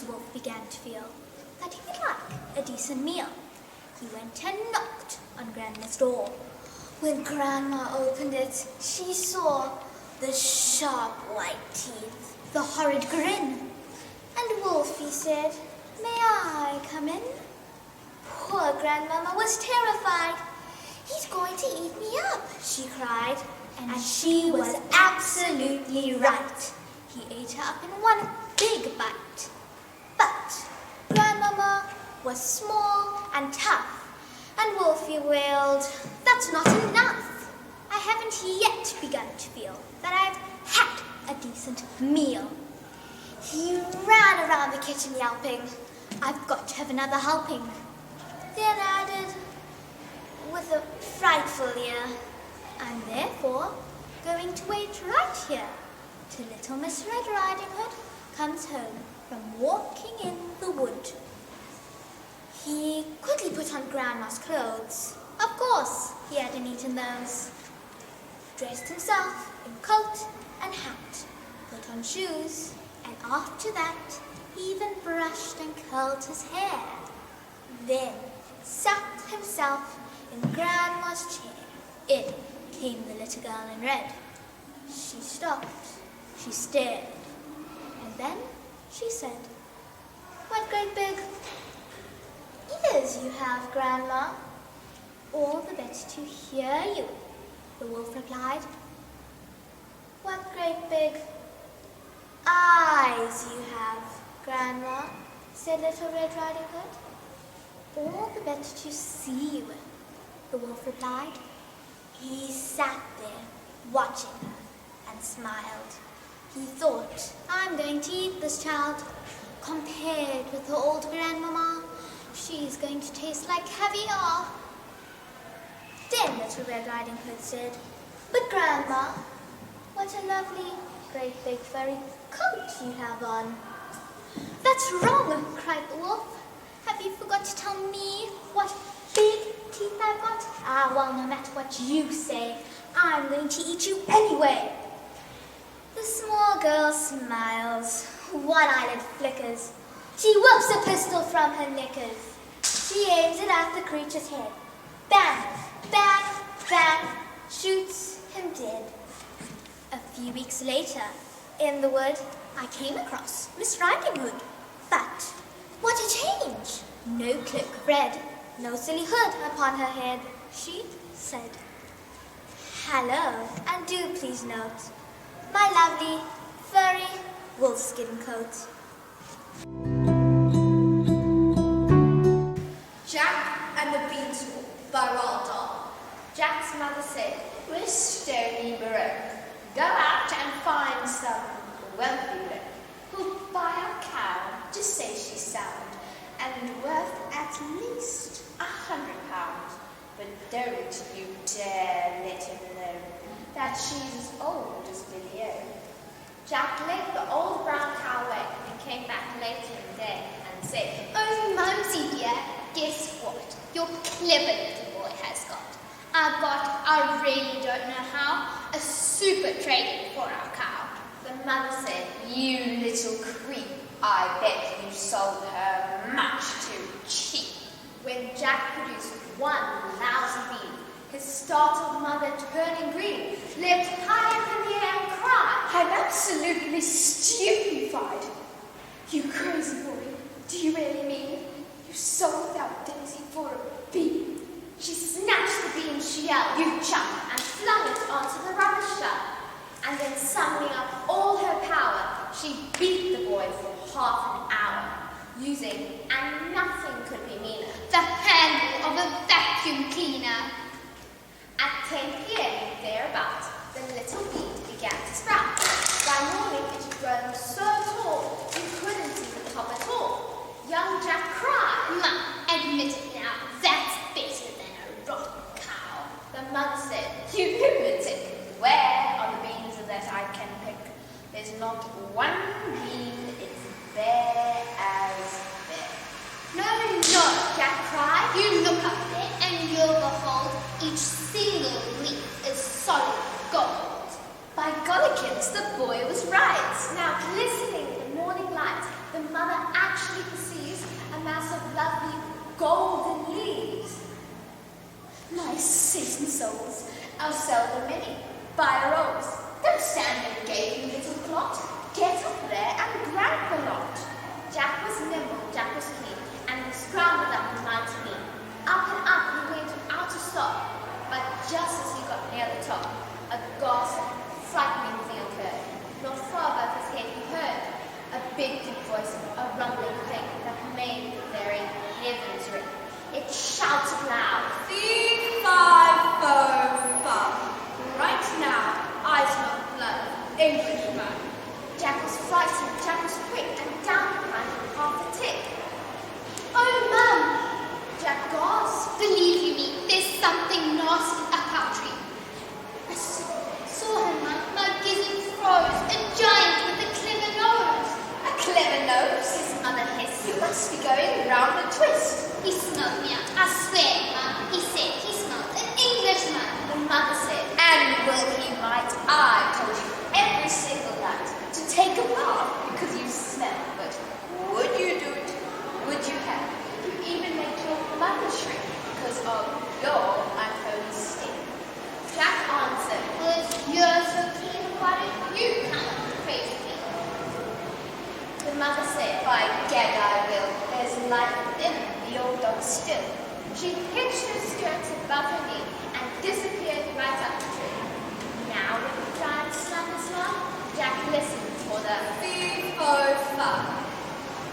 Mrs. Wolf began to feel that he would like a decent meal. He went and knocked on Grandma's door. When Grandma opened it, she saw the sharp white teeth, the horrid grin. And Wolfie said, "May I come in?" Poor Grandmama was terrified. "He's going to eat me up," she cried. And she was absolutely right. He ate her up in one big bite. But Grandmama was small and tough, and Wolfie wailed, "That's not enough. I haven't yet begun to feel that I've had a decent meal." He ran around the kitchen yelping, "I've got to have another helping." Then added, with a frightful ear, "I'm therefore going to wait right here till little Miss Red Riding Hood comes home from walking in the wood." He quickly put on Grandma's clothes. Of course, he hadn't eaten those. Dressed himself in coat and hat, put on shoes, and after that, he even brushed and curled his hair. Then sat himself in Grandma's chair. In came the little girl in red. She stopped, she stared, and then she said, "What great big ears you have, Grandma." "All the better to hear you," the wolf replied. "What great big eyes you have, Grandma," said Little Red Riding Hood. "All the better to see you," the wolf replied. He sat there, watching her, and smiled. He thought, "I'm going to eat this child. Compared with her old grandmama, she's going to taste like caviar." Then Little Red Riding Hood said, "But Grandma, what a lovely, great big furry coat you have on." "That's wrong," cried the wolf. "Have you forgot to tell me what big teeth I've got?" "Ah, well, no matter what you say, I'm going to eat you anyway." The small girl smiles. One eyelid flickers. She whips a pistol from her knickers. She aims it at the creature's head. Bang, bang, bang, shoots him dead. A few weeks later, in the wood, I came across Miss Riding Hood. But what a change! No cloak of red, no silly hood upon her head. She said, "Hello, and do please note my lovely, furry wolfskin coat." Jack and the Beanstalk by Roald Dahl. Jack's mother said, "We're stony broke. Go out and find some wealthy bloke who'll buy our cow to say she's sound and worth at least £100. But don't you dare let him know that she's as old as Billy O." Jack led the old brown cow away and came back later in the day and said, "Oh, Mumsy dear, guess what your clever little boy has got? I really don't know how, a super trade for our cow." The mother said, "You little creep, I bet you sold her much too cheap." When Jack produced one lousy bean, his startled mother, turning green, leapt high up in the air and cried, "I'm absolutely stupefied. You crazy boy, do you really mean you sold that daisy for a bean?" She snatched the bean, she yelled, "You chump," and flung it onto the rubbish dump. And then summoning up all her power, she beat the boy for half an hour, using, and nothing could be meaner, the handle of a vacuum cleaner. At 10 p.m. thereabouts, the little bean began to sprout. By morning it had grown so tall you couldn't see the top at all. Young Jack cried, "Mum, admit it now, that's better than a rotten cow." The mother said, "You lunatic, where are the beans that I can pick? There's not one bean as bare as bare." "No, no," Jack cried. "You look up there and you'll behold each single leaf is solid gold." By gollikins, the boy was right. Now, glistening in the morning light, the mother actually souls. I'll sell them many. Buy a rose. Don't stand there gaping, little clot. Get up there and grab the lot. Jack was nimble, Jack was keen, and he scrambled up the mountain. Up and up he went without a stop. But just as he got near the top, a ghastly, frightening thing occurred. Not far above his head he heard a big, deep voice, a rumbling thing that made the very heavens ring. It shouted loud, Fee, fi, fo, fum. Right now, I smell blood. Englishman. Jack was frightened, Jack was quick, and down behind him half a tick. Oh, Mum! Jack gasped. Believe you me, there's something nasty up our tree. I saw him, Mum. My gizzard froze. A giant with a clever nose. A clever nose, his mother hissed. You must be going round a twist. He smelled me out. I swear, Mum. He said he smelled an Englishman. The mother said, and will he might? I told you every single night to take a bath because you smell. But would you do it? Would you have? You even make your mother shrink because of your unholy stink. Jack answered, Well, if you're so keen about it, you come crazy. the mother said, by gad I will, there's life within the old dog still. She hitched her skirts above her knee and disappeared right up the tree. Now with the giant slap his mouth, Jack listened for the Fee, fo, fum.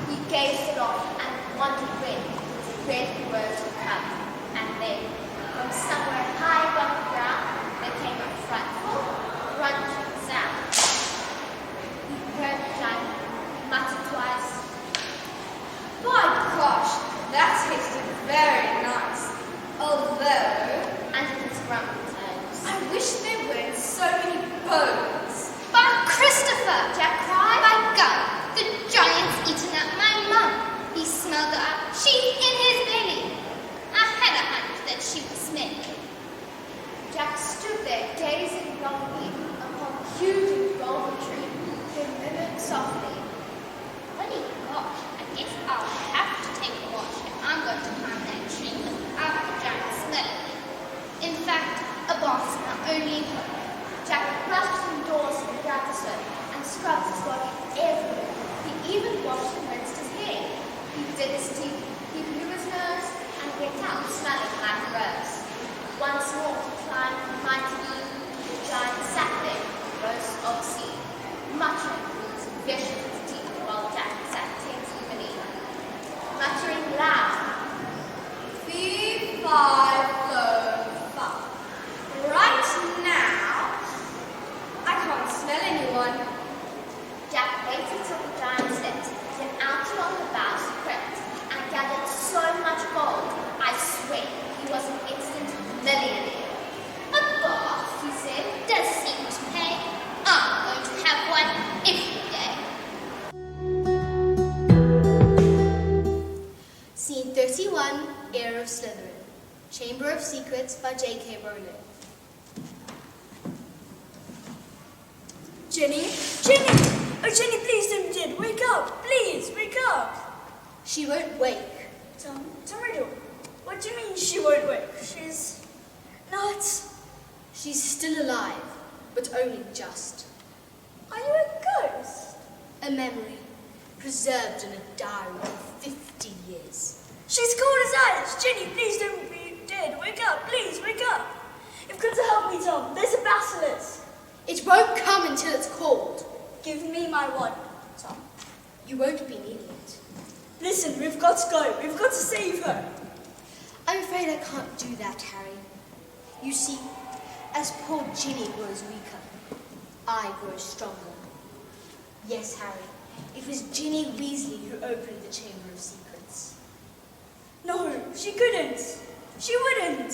He gazed aloft and wondered when his great words would come. And then, from somewhere high above the ground, there came a frightful, crunching sound. He heard the giant mutter twice. My gosh, that tasted very nice. Although, Under his grumbling tones. I wish there weren't so many bones. But Christopher! Jack cried. By God, the giant's eaten up my mum. He smelled her up. She's in his belly. I had a hunch that she was smelly. Jack stood there, gazing longingly upon the huge and golden tree. He murmured softly, Holy gosh, I guess I'll have to take a wash if I'm going to climb that tree without the giant smelling me. In fact, a bath's my only hope. Jack rushed indoors and grabbed the soap and scrubbed his body everywhere. He even washed and rinsed his hair. He did his teeth, he blew his nose, and went out smelling like a rose. Once more he climbed the mighty moon. The giant sat there, rose of sea, muttering through his vicious teeth while Jack sat tensely beneath him, muttering loud. Fee, fi, fo, fum. Right now, I can't smell anyone. Jack waited till the giant slept, then out along the boughs he crept, and gathered so much gold, I swear he was an instant millionaire. A bath, he said, does seem to pay. I'm going to have one every day. Scene 31, Heir of Slytherin. Chamber of Secrets by J.K. Rowling. Jenny? Jenny! Oh, Jenny, please don't be dead. Wake up! Please, wake up! She won't wake. Riddle. What do you mean she won't wake? She's not. She's still alive, but only just. Are you a ghost? A memory, preserved in a diary of 50 years. She's cold as ice. Jenny, please don't be dead. Wake up, please, wake up. You've got to help me, Tom. There's a basilisk. It won't come until it's called. Give me my wand, Tom. You won't be needing it. Listen, we've got to go. We've got to save her. I'm afraid I can't do that, Harry. You see, as poor Ginny grows weaker, I grow stronger. Yes, Harry, it was Ginny Weasley who opened the Chamber of Secrets. No, she couldn't. She wouldn't.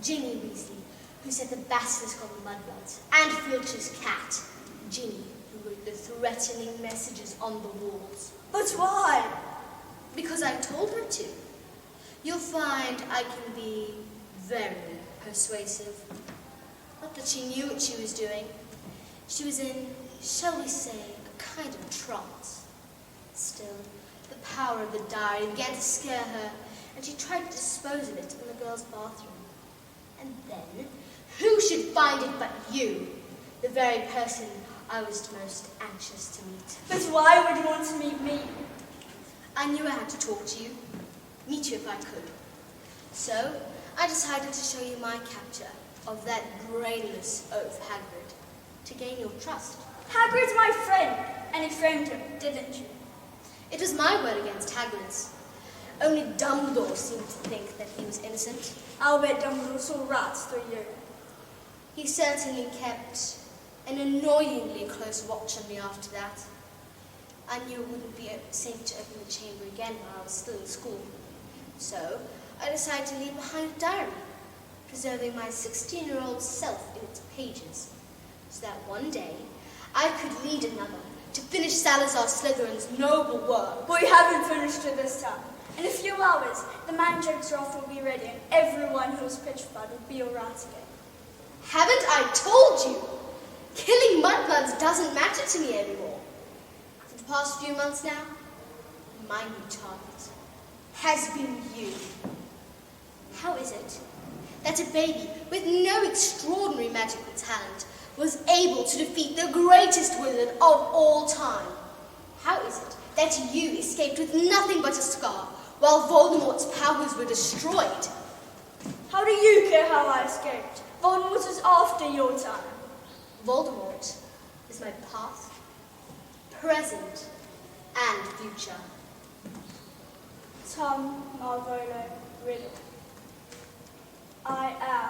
Ginny Weasley, who set the basilisk on the mudbloods, and Filch's cat. Ginny, who wrote the threatening messages on the walls. But why? Because I told her to. You'll find I can be very persuasive. Not that she knew what she was doing. She was in, shall we say, a kind of trance. Still, the power of the diary began to scare her, and she tried to dispose of it in the girls' bathroom. And then Who should find it but you, the very person I was most anxious to meet? But why would you want to meet me? I knew I had to talk to you, meet you if I could. So, I decided to show you my capture of that brainless oaf Hagrid, to gain your trust. Hagrid's my friend, and you framed him, didn't you? It was my word against Hagrid's. Only Dumbledore seemed to think that he was innocent. I'll bet Dumbledore saw rats through you. He certainly kept an annoyingly close watch on me after that. I knew it wouldn't be safe to open the chamber again while I was still in school. So, I decided to leave behind a diary, preserving my 16-year-old self in its pages, so that one day I could lead another to finish Salazar Slytherin's noble work. But we haven't finished it this time. In a few hours, the Mandrake's Wrath will be ready, and everyone who was petrified will be a rat again. Haven't I told you? Killing mudbloods doesn't matter to me anymore. For the past few months now, my new target has been you. How is it that a baby with no extraordinary magical talent was able to defeat the greatest wizard of all time? How is it that you escaped with nothing but a scar while Voldemort's powers were destroyed? How do you care how I escaped? Voldemort was after your time. Voldemort is my past, present, and future. Tom Marvolo Riddle. I am